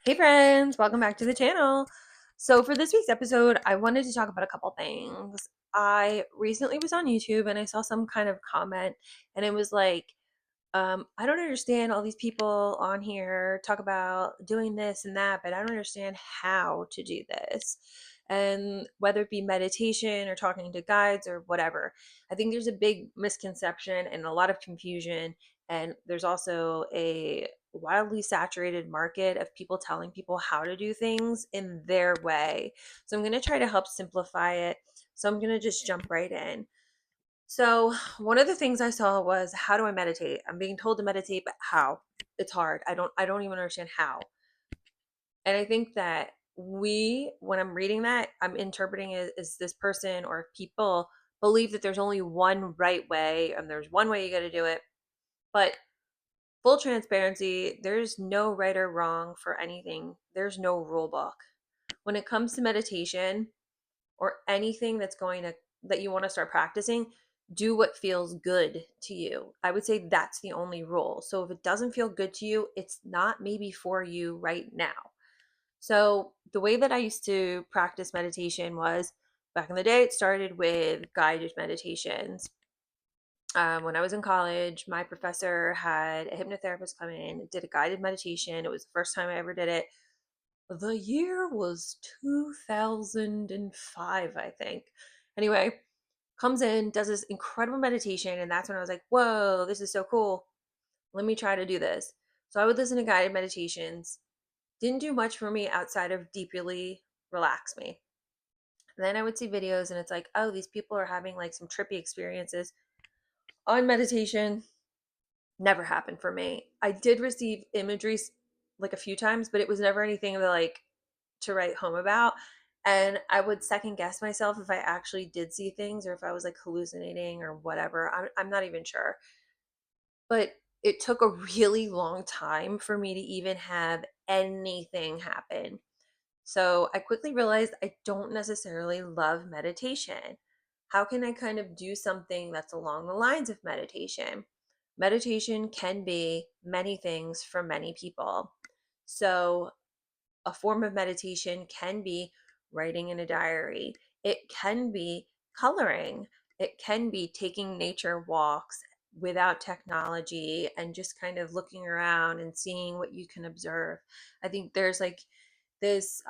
Hey friends, welcome back to the channel. So for this week's episode, I wanted to talk about a couple things. I recently was on YouTube and I saw some kind of comment and it was like, I don't understand all these people on here talk about doing this and that, but I don't understand how to do this. And whether it be meditation or talking to guides or whatever, I think there's a big misconception and a lot of confusion. And there's also a wildly saturated market of people telling people how to do things in their way. So I'm going to try to help simplify it. So I'm going to just jump right in. So, one of the things I saw was how do I meditate? I'm being told to meditate, but how? It's hard. I don't even understand how. And I think that when I'm reading that, I'm interpreting it as this person or people believe that there's only one right way and there's one way you got to do it. But full transparency, there's no right or wrong for anything. There's no rule book. When it comes to meditation, or anything that you want to start practicing, do what feels good to you. I would say that's the only rule. So if it doesn't feel good to you, it's not maybe for you right now. So the way that I used to practice meditation was back in the day, it started with guided meditations. When I was in college, my professor had a hypnotherapist come in, did a guided meditation. It was the first time I ever did it. The year was 2005, I think. Anyway, comes in, does this incredible meditation, and that's when I was like, whoa, this is so cool. Let me try to do this. So I would listen to guided meditations. Didn't do much for me outside of deeply relax me. Then I would see videos, and it's like, oh, these people are having like some trippy experiences on meditation. Never happened for me. I did receive imagery like a few times, but it was never anything to write home about. And I would second guess myself if I actually did see things or if I was like hallucinating or whatever. I'm not even sure. But it took a really long time for me to even have anything happen. So I quickly realized I don't necessarily love meditation. How can I kind of do something that's along the lines of meditation? Meditation can be many things for many people. So a form of meditation can be writing in a diary, it can be coloring, it can be taking nature walks without technology and just kind of looking around and seeing what you can observe. I think there's like this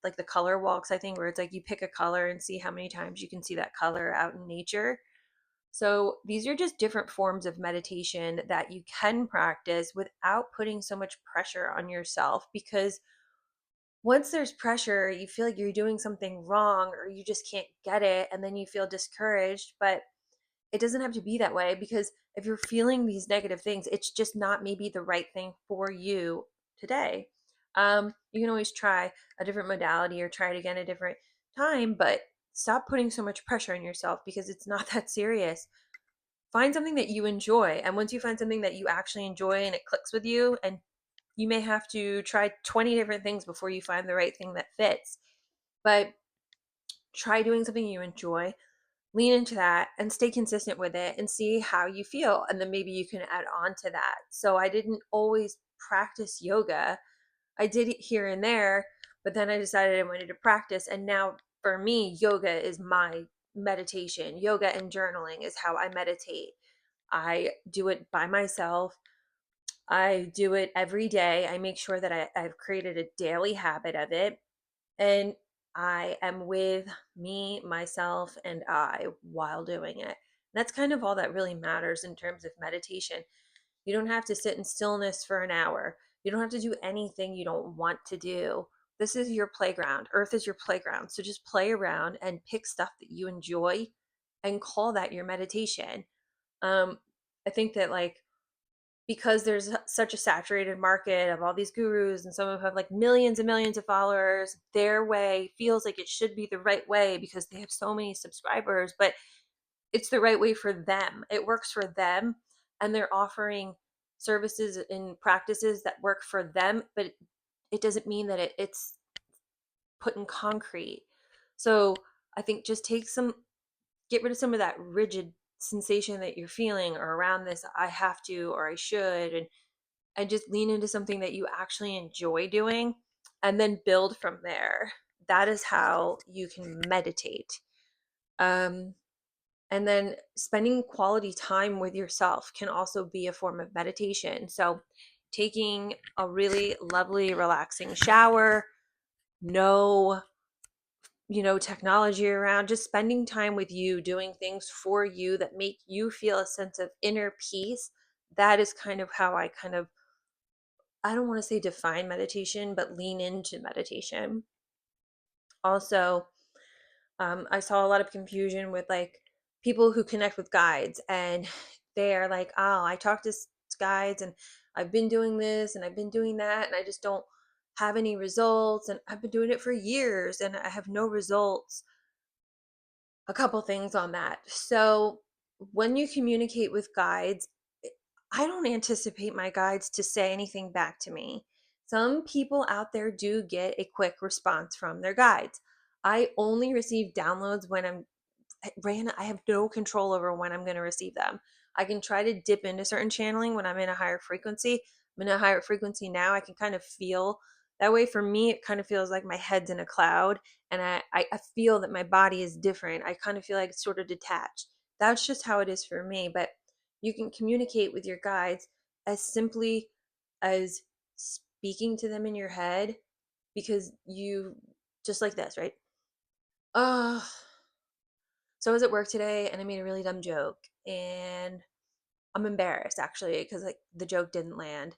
like the color walks, I think, where it's like you pick a color and see how many times you can see that color out in nature. So these are just different forms of meditation that you can practice without putting so much pressure on yourself, because once there's pressure, you feel like you're doing something wrong or you just can't get it, and then you feel discouraged. But it doesn't have to be that way, because if you're feeling these negative things, it's just not maybe the right thing for you today. You can always try a different modality or try it again a different time, but stop putting so much pressure on yourself because it's not that serious. Find something that you enjoy. And once you find something that you actually enjoy and it clicks with you, and you may have to try 20 different things before you find the right thing that fits. But try doing something you enjoy, lean into that and stay consistent with it and see how you feel. And then maybe you can add on to that. So I didn't always practice yoga. I did it here and there, but then I decided I wanted to practice. And now for me, yoga is my meditation. Yoga and journaling is how I meditate. I do it by myself. I do it every day. I make sure that I've created a daily habit of it. And I am with me, myself, and I while doing it. That's kind of all that really matters in terms of meditation. You don't have to sit in stillness for an hour. You don't have to do anything you don't want to do. This is your playground. Earth is your playground. So just play around and pick stuff that you enjoy and call that your meditation. I think that like because there's such a saturated market of all these gurus and some of them have like millions and millions of followers, their way feels like it should be the right way because they have so many subscribers, but it's the right way for them. It works for them, and they're offering services and practices that work for them, but it doesn't mean that it's put in concrete. So I think just get rid of some of that rigid sensation that you're feeling or around this I have to or I should, and and just lean into something that you actually enjoy doing and then build from there. That is how you can meditate. Um, and then spending quality time with yourself can also be a form of meditation. So, taking a really lovely, relaxing shower, no, technology around, just spending time with you, doing things for you that make you feel a sense of inner peace. That is kind of how I kind of, I don't want to say define meditation, but lean into meditation. Also, I saw a lot of confusion with like people who connect with guides, and they're like, oh, I talk to guides and I've been doing this and I've been doing that and I just don't have any results, and I've been doing it for years and I have no results. A couple things on that. So, when you communicate with guides, I don't anticipate my guides to say anything back to me. Some people out there do get a quick response from their guides. I only receive downloads when I have no control over when I'm going to receive them. I can try to dip into certain channeling when I'm in a higher frequency. I'm in a higher frequency now. I can kind of feel that way. For me, it kind of feels like my head's in a cloud, and I feel that my body is different. I kind of feel like it's sort of detached. That's just how it is for me. But you can communicate with your guides as simply as speaking to them in your head, because you just like this, right? Oh, so I was at work today and I made a really dumb joke, and I'm embarrassed actually because like the joke didn't land,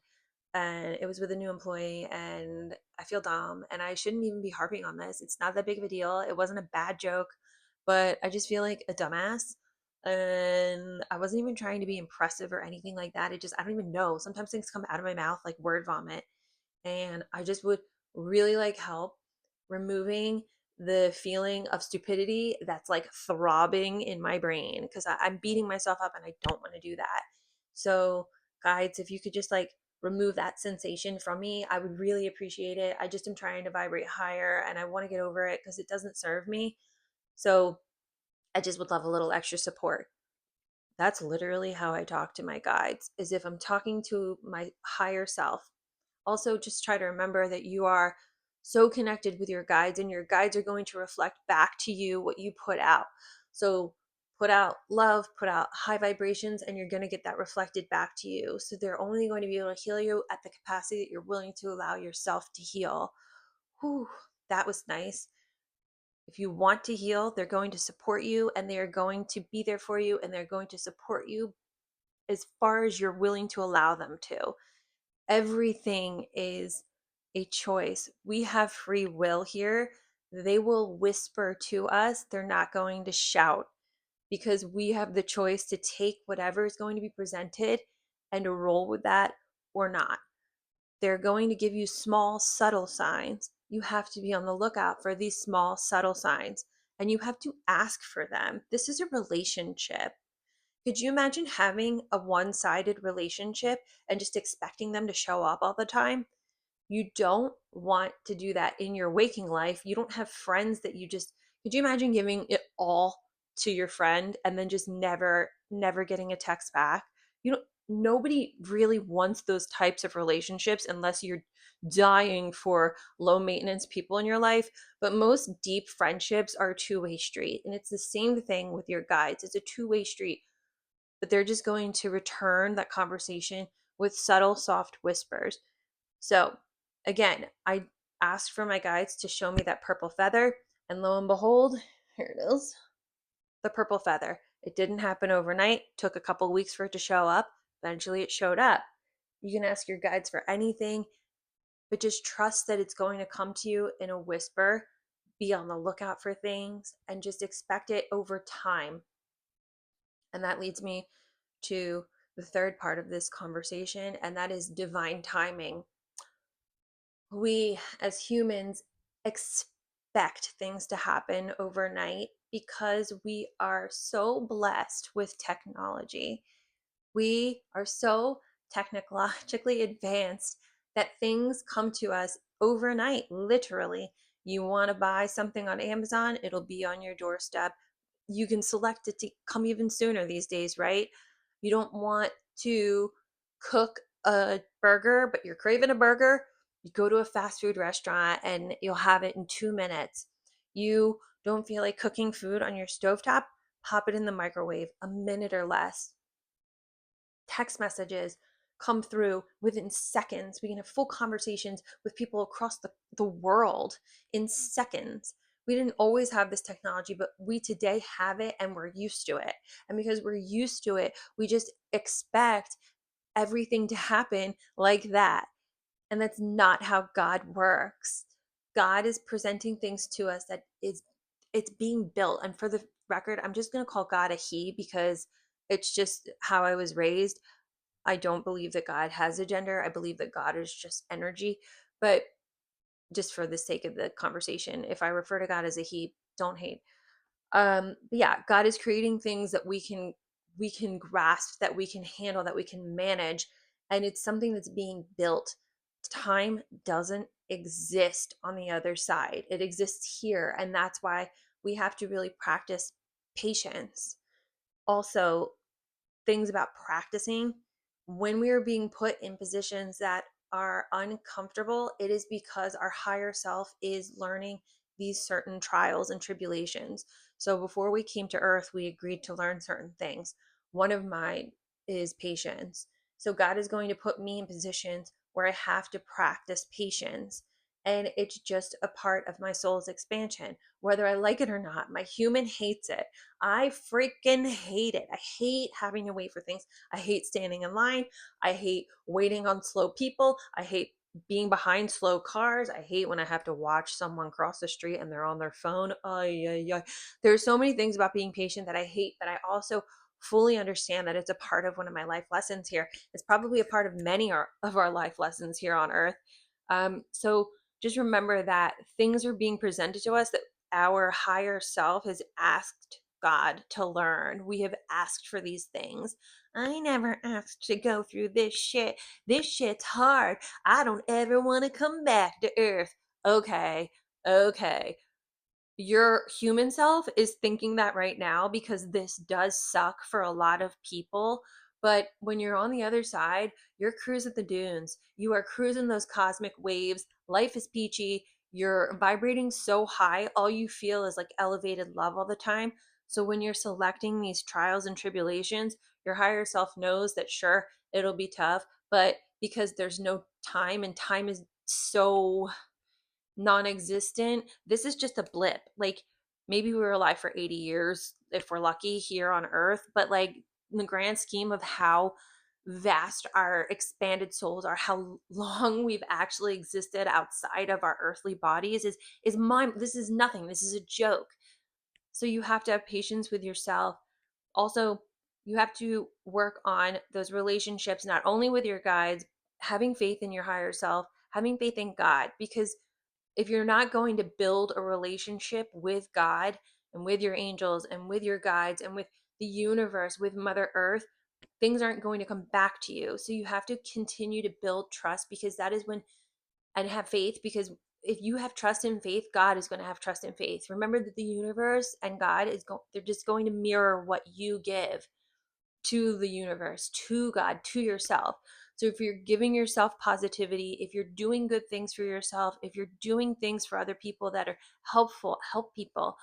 and it was with a new employee, and I feel dumb and I shouldn't even be harping on this. It's not that big of a deal. It wasn't a bad joke, but I just feel like a dumbass. And I wasn't even trying to be impressive or anything like that. It just, I don't even know. Sometimes things come out of my mouth like word vomit, and I just would really like help removing the feeling of stupidity that's like throbbing in my brain, because I'm beating myself up and I don't want to do that. So, guides, if you could just like remove that sensation from me, I would really appreciate it. I just am trying to vibrate higher and I want to get over it because it doesn't serve me. So, I just would love a little extra support. That's literally how I talk to my guides, as if I'm talking to my higher self. Also, just try to remember that you are so connected with your guides, and your guides are going to reflect back to you what you put out. So, put out love, put out high vibrations, and you're going to get that reflected back to you. So, they're only going to be able to heal you at the capacity that you're willing to allow yourself to heal. Whew, that was nice. If you want to heal, they're going to support you and they are going to be there for you, and they're going to support you as far as you're willing to allow them to. Everything is a choice. We have free will here. They will whisper to us, they're not going to shout, because we have the choice to take whatever is going to be presented and to roll with that or not. They're going to give you small, subtle signs. You have to be on the lookout for these small, subtle signs, and you have to ask for them. This is a relationship. Could you imagine having a one sided relationship and just expecting them to show up all the time? You don't want to do that in your waking life. You don't have friends that you just, could you imagine giving it all to your friend and then just never getting a text back? You don't, nobody really wants those types of relationships unless you're dying for low maintenance people in your life. But most deep friendships are a two-way street. And it's the same thing with your guides. It's a two-way street, but they're just going to return that conversation with subtle, soft whispers. So, again, I asked for my guides to show me that purple feather, and lo and behold, here it is, the purple feather. It didn't happen overnight, took a couple weeks for it to show up. Eventually, it showed up. You can ask your guides for anything, but just trust that it's going to come to you in a whisper. Be on the lookout for things and just expect it over time. And that leads me to the third part of this conversation, and that is divine timing. We as humans expect things to happen overnight because we are so blessed with technology. We are so technologically advanced that things come to us overnight, literally. You want to buy something on Amazon, it'll be on your doorstep. You can select it to come even sooner these days, right? You don't want to cook a burger, but you're craving a burger, you go to a fast food restaurant and you'll have it in 2 minutes. You don't feel like cooking food on your stovetop, pop it in the microwave, a minute or less. Text messages come through within seconds. We can have full conversations with people across the world in seconds. We didn't always have this technology, but we today have it and we're used to it. And because we're used to it, we just expect everything to happen like that. And that's not how God works. God is presenting things to us that is it's being built. And for the record, I'm just going to call God a he because it's just how I was raised. I don't believe that God has a gender. I believe that God is just energy. But just for the sake of the conversation, if I refer to God as a he, don't hate. But yeah, God is creating things that we can grasp, that we can handle, that we can manage, and it's something that's being built. Time doesn't exist on the other side. It exists here, and that's why we have to really practice patience. Also, things about practicing when we are being put in positions that are uncomfortable, it is because our higher self is learning these certain trials and tribulations. So before we came to earth, we agreed to learn certain things. One of mine is patience. So God is going to put me in positions where I have to practice patience. And it's just a part of my soul's expansion, whether I like it or not. My human hates it. I freaking hate it. I hate having to wait for things. I hate standing in line. I hate waiting on slow people. I hate being behind slow cars. I hate when I have to watch someone cross the street and they're on their phone. Ay, ay, ay. There's so many things about being patient that I hate, but I also fully understand that it's a part of one of my life lessons here. It's probably a part of many of our life lessons here on earth. So just remember that things are being presented to us that our higher self has asked God to learn. We have asked for these things. I never asked to go through this shit. This shit's hard. I don't ever want to come back to earth. Okay, okay. Your human self is thinking that right now because this does suck for a lot of people. But when you're on the other side, you're cruising the dunes. You are cruising those cosmic waves. Life is peachy. You're vibrating so high. All you feel is like elevated love all the time. So when you're selecting these trials and tribulations, your higher self knows that sure, it'll be tough, but because there's no time and time is so non-existent, this is just a blip. Like maybe we were alive for 80 years if we're lucky here on earth, but like in the grand scheme of how vast our expanded souls are, how long we've actually existed outside of our earthly bodies is mind. This is nothing. This is a joke. So you have to have patience with yourself. Also, you have to work on those relationships, not only with your guides, having faith in your higher self, having faith in God, because if you're not going to build a relationship with God and with your angels and with your guides and with the universe, with Mother Earth, things aren't going to come back to you. So you have to continue to build trust, because that is when, and have faith, because if you have trust and faith, God is going to have trust and faith. Remember that the universe and God they're just going to mirror what you give to the universe, to God, to yourself. So if you're giving yourself positivity, if you're doing good things for yourself, if you're doing things for other people that are helpful, help people,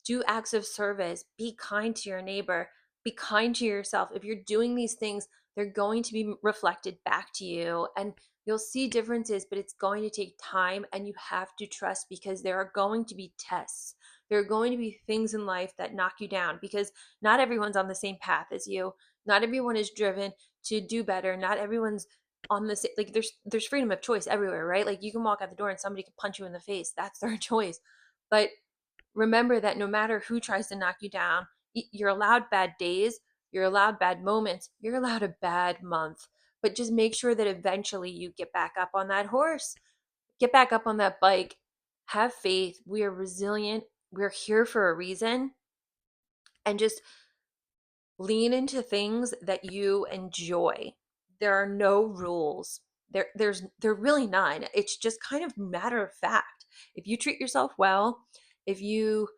do acts of service, be kind to your neighbor, be kind to yourself. If you're doing these things, they're going to be reflected back to you and you'll see differences, but it's going to take time and you have to trust, because there are going to be tests. There are going to be things in life that knock you down, because not everyone's on the same path as you. Not everyone is driven to do better. Not everyone's on the same, like there's freedom of choice everywhere, right? Like you can walk out the door and somebody can punch you in the face. That's their choice. But remember that no matter who tries to knock you down, you're allowed bad days, you're allowed bad moments, you're allowed a bad month. But just make sure that eventually you get back up on that horse, get back up on that bike, have faith. We are resilient. We're here for a reason. And just lean into things that you enjoy. There are no rules. There really none. It's just kind of matter of fact. If you treat yourself well, if you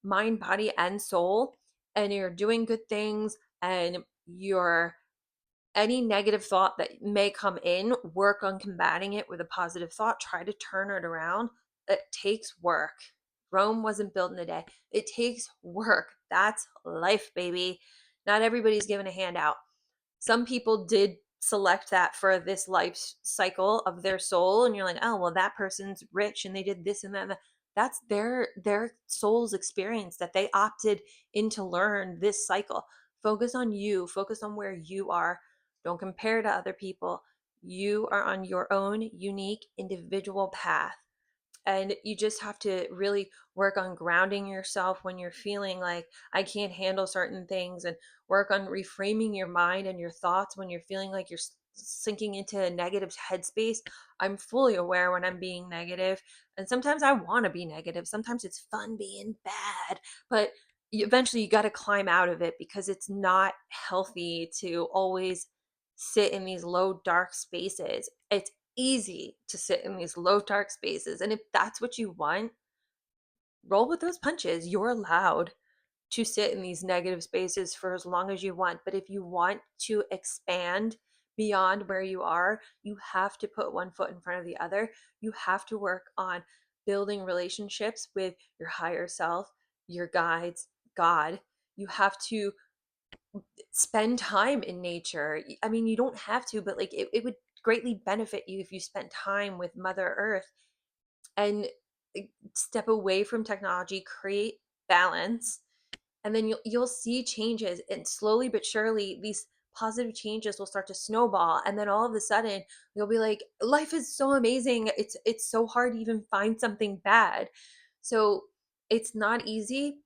mind, body, and soul, and you're doing good things, and any negative thought that may come in, work on combating it with a positive thought. Try to turn it around. It takes work. Rome wasn't built in a day. It takes work. That's life, baby. Not everybody's given a handout. Some people did select that for this life cycle of their soul, and you're like, oh well, that person's rich and they did this and that and that. That's their soul's experience that they opted in to learn this cycle. Focus on you, focus on where you are. Don't compare to other people. You are on your own unique individual path, and you just have to really work on grounding yourself when you're feeling like I can't handle certain things, and work on reframing your mind and your thoughts when you're feeling like you're sinking into a negative headspace. I'm fully aware when I'm being negative, and sometimes I want to be negative. Sometimes it's fun being bad, but eventually you got to climb out of it, because it's not healthy to always sit in these low dark spaces. It's easy to sit in these low dark spaces. And if that's what you want, roll with those punches. You're allowed to sit in these negative spaces for as long as you want. But if you want to expand beyond where you are, you have to put one foot in front of the other. You have to work on building relationships with your higher self, your guides, God. You have to spend time in nature. I mean, you don't have to, but like it would greatly benefit you if you spent time with Mother Earth, and step away from technology, create balance, and then you'll see changes, and slowly but surely these positive changes will start to snowball, and then all of a sudden you'll be like, life is so amazing. It's so hard to even find something bad. So it's not easy,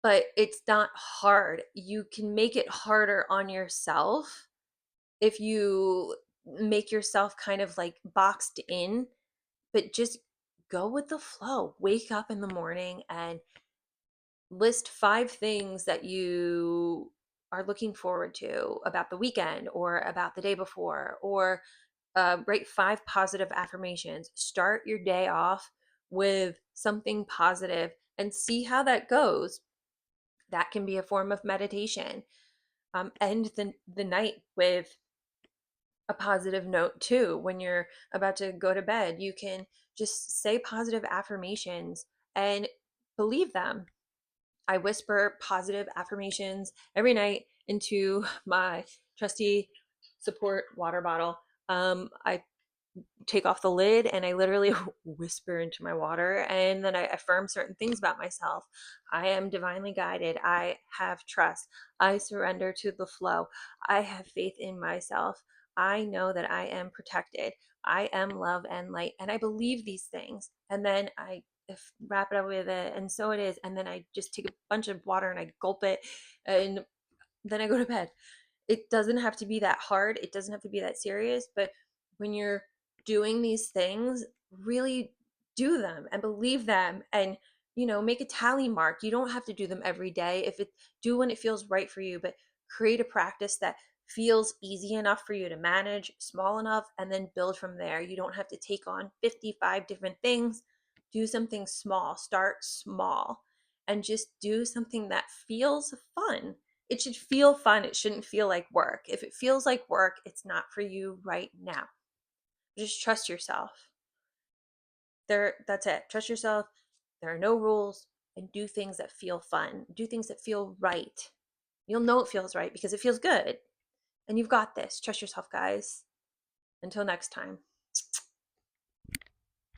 but it's not hard. You can make it harder on yourself if you make yourself kind of like boxed in, but just go with the flow. Wake up in the morning and list 5 things that you are looking forward to about the weekend or about the day before, or write 5 positive affirmations. Start your day off with something positive and see how that goes. That can be a form of meditation. End the night with a positive note too. When you're about to go to bed, you can just say positive affirmations and believe them. I whisper positive affirmations every night into my trusty support water bottle. I take off the lid and I literally whisper into my water, and then I affirm certain things about myself. I am divinely guided. I have trust. I surrender to the flow. I have faith in myself. I know that I am protected. I am love and light. And I believe these things. And then I wrap it up with it, and so it is. And then I just take a bunch of water and I gulp it, and then I go to bed. It doesn't have to be that hard. It doesn't have to be that serious. But when you're doing these things, really do them and believe them, and make a tally mark. You don't have to do them every day. If it Do when it feels right for you, but create a practice that feels easy enough for you to manage, small enough, and then build from there. You don't have to take on 55 different things. Do something small. Start small and just do something that feels fun. It should feel fun. It shouldn't feel like work. If it feels like work, it's not for you right now. Just trust yourself. That's it. Trust yourself. There are no rules, and do things that feel fun. Do things that feel right. You'll know it feels right because it feels good. And you've got this. Trust yourself, guys. Until next time.